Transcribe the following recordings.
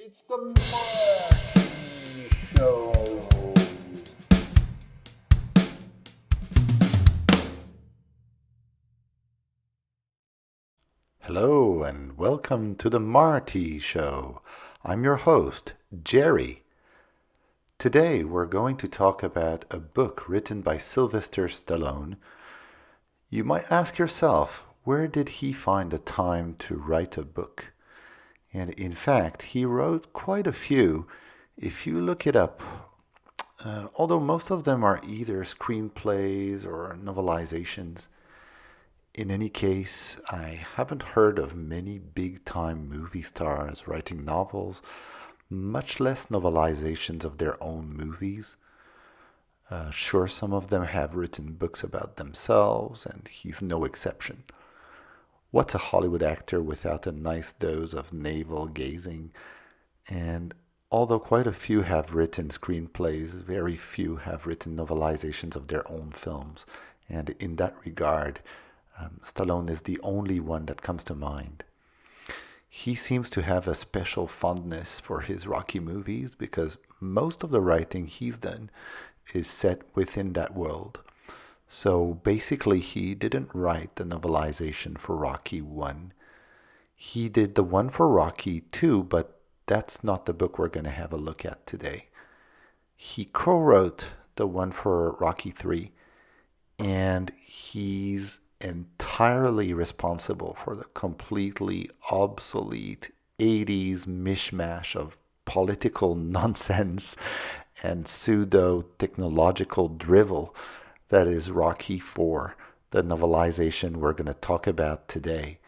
It's the Marty Show. Hello and welcome to the Marty Show. I'm your host, Jerry. Today we're going to talk about a book written by Sylvester Stallone. You might ask yourself, where did he find the time to write a book? And in fact, he wrote quite a few. If you look it up, although most of them are either screenplays or novelizations, in any case, I haven't heard of many big time movie stars writing novels, much less novelizations of their own movies. Sure, some of them have written books about themselves, and he's no exception. What's a Hollywood actor without a nice dose of navel gazing? And although quite a few have written screenplays, very few have written novelizations of their own films. And in that regard, Stallone is the only one that comes to mind. He seems to have a special fondness for his Rocky movies because most of the writing he's done is set within that world. So basically, he didn't write the novelization for Rocky 1. He did the one for Rocky 2, but that's not the book we're going to have a look at today. He co-wrote the one for Rocky 3, and he's entirely responsible for the completely obsolete 80s mishmash of political nonsense and pseudo-technological drivel that is Rocky 4, the novelization we're going to talk about today.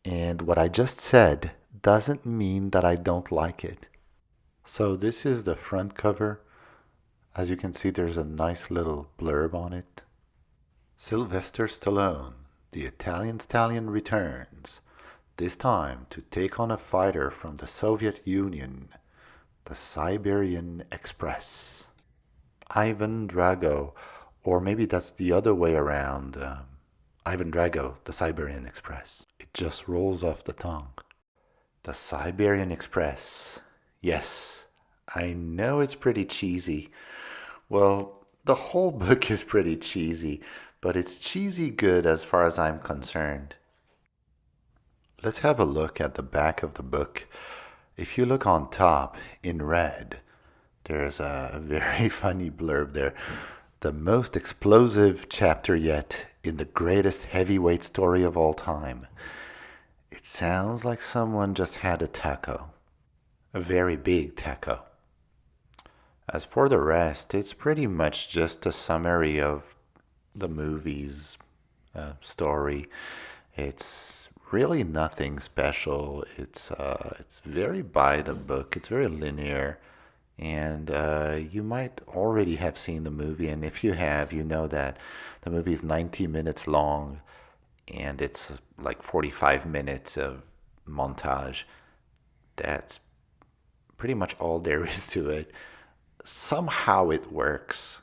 And what I just said doesn't mean that I don't like it. So this is the front cover. As you can see, there's a nice little blurb on it. Sylvester Stallone, the Italian stallion, returns, this time to take on a fighter from the Soviet Union, the Siberian Express. Ivan Drago, or maybe that's the other way around. Ivan Drago, the Siberian Express. It just rolls off the tongue. The Siberian Express. Yes, I know it's pretty cheesy. Well, the whole book is pretty cheesy, but it's cheesy good as far as I'm concerned. Let's have a look at the back of the book. If you look on top in red, there's a very funny blurb there. The most explosive chapter yet in the greatest heavyweight story of all time. It sounds like someone just had a taco. A very big taco. As for the rest, it's pretty much just a summary of the movie's story. It's really nothing special. It's very by the book. It's very linear. And you might already have seen the movie, and if you have, you know that the movie is 90 minutes long, and it's like 45 minutes of montage. That's pretty much all there is to it. Somehow it works.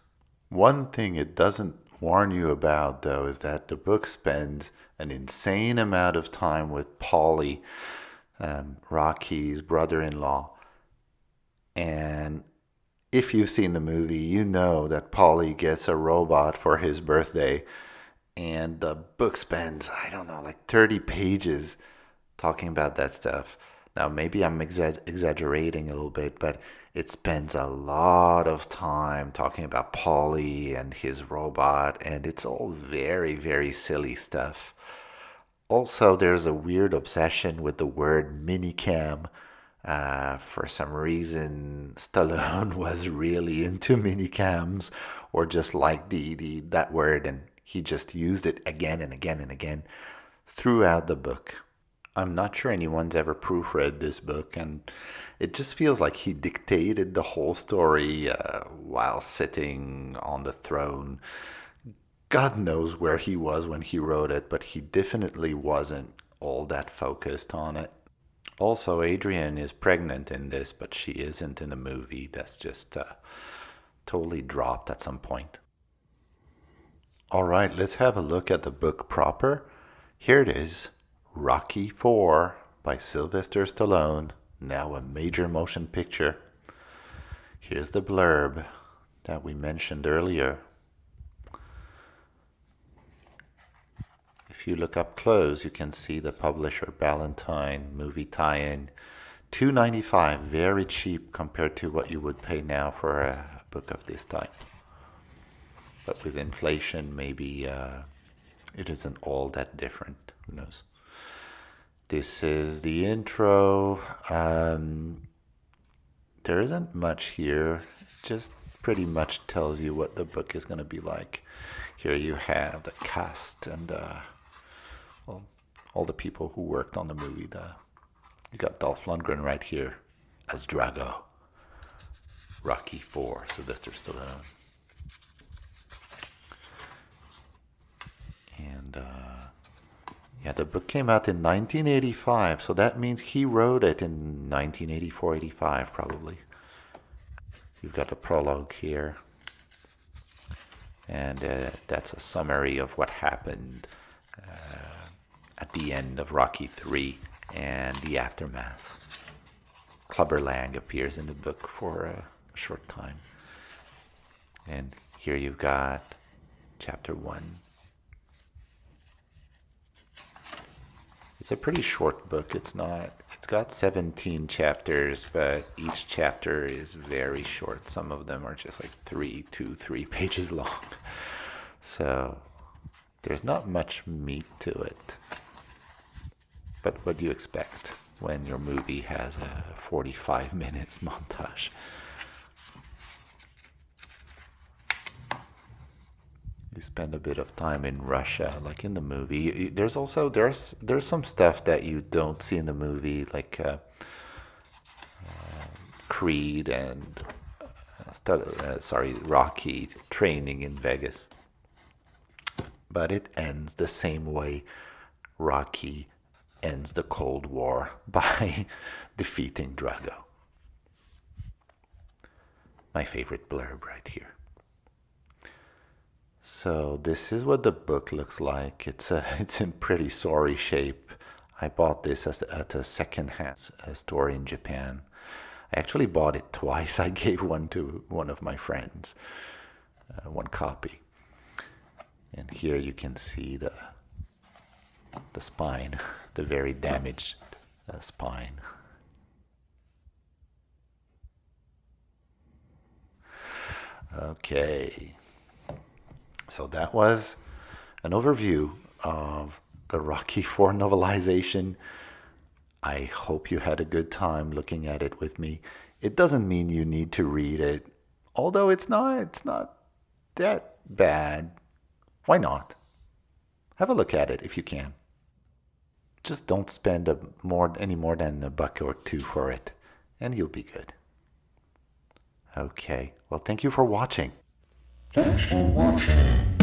One thing it doesn't warn you about, though, is that the book spends an insane amount of time with Pauly, Rocky's brother-in-law. And if you've seen the movie, you know that Pauly gets a robot for his birthday. And the book spends, I don't know, like 30 pages talking about that stuff. Now, maybe I'm exaggerating a little bit, but it spends a lot of time talking about Pauly and his robot. And it's all very, very silly stuff. Also, there's a weird obsession with the word minicam. For some reason, Stallone was really into minicams, or just liked the that word, and he just used it again and again and again throughout the book. I'm not sure anyone's ever proofread this book, and it just feels like he dictated the whole story while sitting on the throne. God knows where he was when he wrote it, but he definitely wasn't all that focused on it. Also, Adrienne is pregnant in this, but she isn't in the movie. That's just totally dropped at some point. All right, let's have a look at the book proper. Here it is, Rocky IV by Sylvester Stallone. now a major motion picture. Here's the blurb that we mentioned earlier. If you look up close, you can see the publisher Ballantine movie tie-in. $2.95, very cheap compared to what you would pay now for a book of this type. But with inflation, maybe it isn't all that different. Who knows? This is the intro. There isn't much here. Just pretty much tells you what the book is going to be like. Here you have the cast and all the people who worked on the movie. You got Dolph Lundgren right here as Drago. Rocky IV, Sylvester Stallone. And yeah, the book came out in 1985, so that means he wrote it in 1984-85 probably. You've got a prologue here. And that's a summary of what happened at the end of Rocky III and the aftermath. Clubber Lang appears in the book for a short time. And here you've got chapter 1. It's a pretty short book. It's got 17 chapters, but each chapter is very short. Some of them are just like 3 pages long. So there's not much meat to it. But what do you expect when your movie has a 45 minutes montage? You spend a bit of time in Russia, like in the movie. There's some stuff that you don't see in the movie, like Creed and Rocky training in Vegas. But it ends the same way Rocky ends the Cold War, by defeating Drago. My favorite blurb right here. So this is what the book looks like. It's in pretty sorry shape. I bought this at a second-hand store in Japan. I actually bought it twice. I gave one to one of my friends, one copy. And here you can see the spine, the very damaged spine. Okay. So that was an overview of the Rocky IV novelization. I hope you had a good time looking at it with me. It doesn't mean you need to read it, although it's not that bad. Why not? Have a look at it if you can. Just don't spend any more than $1 or $2 for it, and you'll be good. Okay, well, thank you for watching. Thanks for watching.